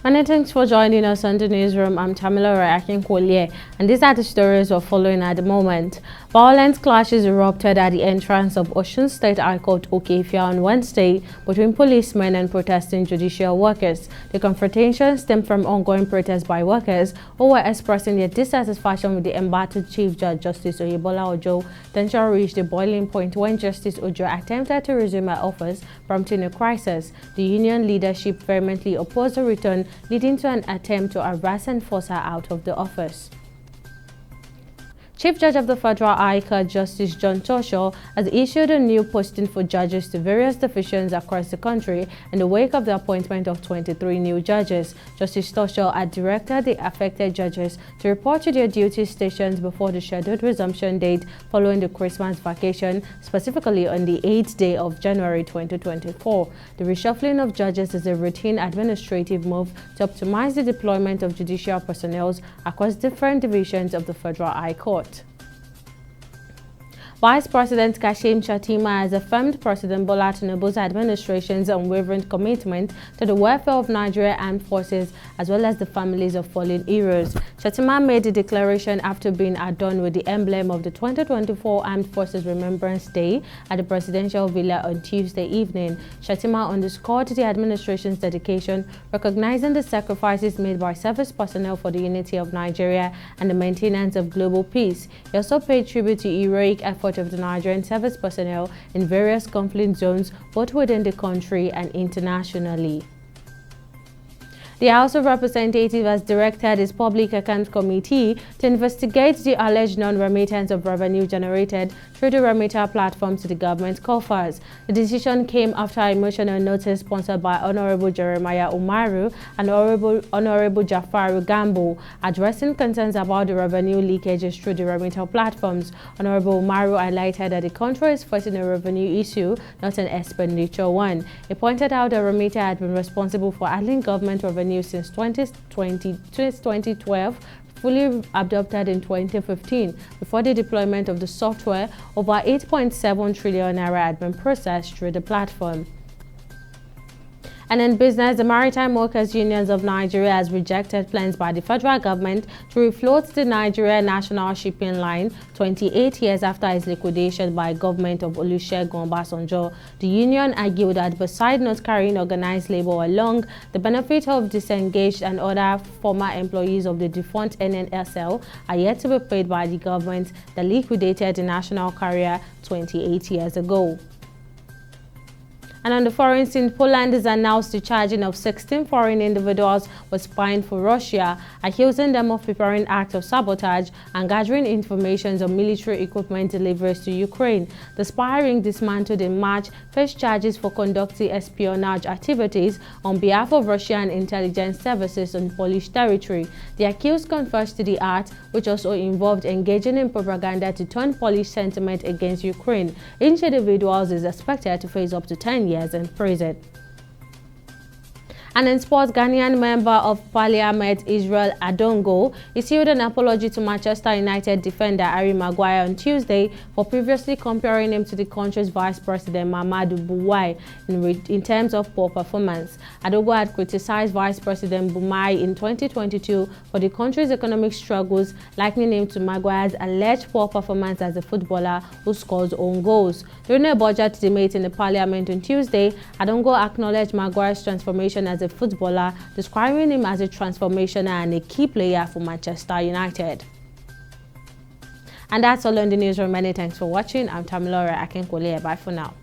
Many thanks for joining us on the newsroom. I'm Tamilore Akinkwolye, and these are the stories we're following at the moment. Violent clashes erupted at the entrance of Osun State High Court Okefia on Wednesday between policemen and protesting judicial workers. The confrontation stemmed from ongoing protests by workers who were expressing their dissatisfaction with the embattled Chief Judge Justice Oyebola Ojo. Tension reached a boiling point when Justice Ojo attempted to resume her office, prompting a crisis. The union leadership vehemently opposed the return, leading to an attempt to harass and force her out of the office. Chief Judge of the Federal High Court, Justice John Tosho, has issued a new posting for judges to various divisions across the country in the wake of the appointment of 23 new judges. Justice Tosho had directed the affected judges to report to their duty stations before the scheduled resumption date following the Christmas vacation, specifically on the 8th day of January 2024. The reshuffling of judges is a routine administrative move to optimize the deployment of judicial personnel across different divisions of the Federal High Court. Vice President Kashim Shettima has affirmed President Bola Tinubu's administration's unwavering commitment to the welfare of Nigerian armed forces as well as the families of fallen heroes. Shettima made the declaration after being adorned with the emblem of the 2024 Armed Forces Remembrance Day at the Presidential Villa on Tuesday evening. Shettima underscored the administration's dedication, recognizing the sacrifices made by service personnel for the unity of Nigeria and the maintenance of global peace. He also paid tribute to heroic efforts of the Nigerian service personnel in various conflict zones, both within the country and internationally. The House of Representatives has directed its Public Accounts Committee to investigate the alleged non-remittance of revenue generated through the remitter platform to the government coffers. The decision came after a motion notice sponsored by Honorable Jeremiah Umaru and Honorable Jafaru Gambo addressing concerns about the revenue leakages through the remitter platforms. Honorable Umaru highlighted that the country is facing a revenue issue, not an expenditure one. He pointed out that remitter had been responsible for handling government revenue since 2012, fully adopted in 2015. Before the deployment of the software, over 8.7 trillion naira had been processed through the platform. And in business, the Maritime Workers Unions of Nigeria has rejected plans by the federal government to refloat the Nigeria National Shipping Line 28 years after its liquidation by government of Olusegun Obasanjo. The union argued that besides not carrying organized labor along, the benefit of disengaged and other former employees of the defunct NNSL are yet to be paid by the government that liquidated the national carrier 28 years ago. And on the foreign scene, Poland has announced the charging of 16 foreign individuals with spying for Russia, accusing them of preparing acts of sabotage and gathering information on military equipment deliveries to Ukraine. The spy ring, dismantled in March, faced charges for conducting espionage activities on behalf of Russian intelligence services on Polish territory. The accused confessed to the act, which also involved engaging in propaganda to turn Polish sentiment against Ukraine. Each individual is expected to face up to 10 years in prison. And in sports, Ghanaian member of Parliament Israel Adongo issued an apology to Manchester United defender Harry Maguire on Tuesday for previously comparing him to the country's vice president Mamadou Bouaï in terms of poor performance. Adongo had criticized Vice President Bouaï in 2022 for the country's economic struggles, likening him to Maguire's alleged poor performance as a footballer who scores own goals. During a budget debate in the Parliament on Tuesday, Adongo acknowledged Maguire's transformation as a footballer, describing him as a transformational and a key player for Manchester United. And that's all on the newsroom. Many thanks for watching. I'm Tamilore Akinkwolye. Bye for now.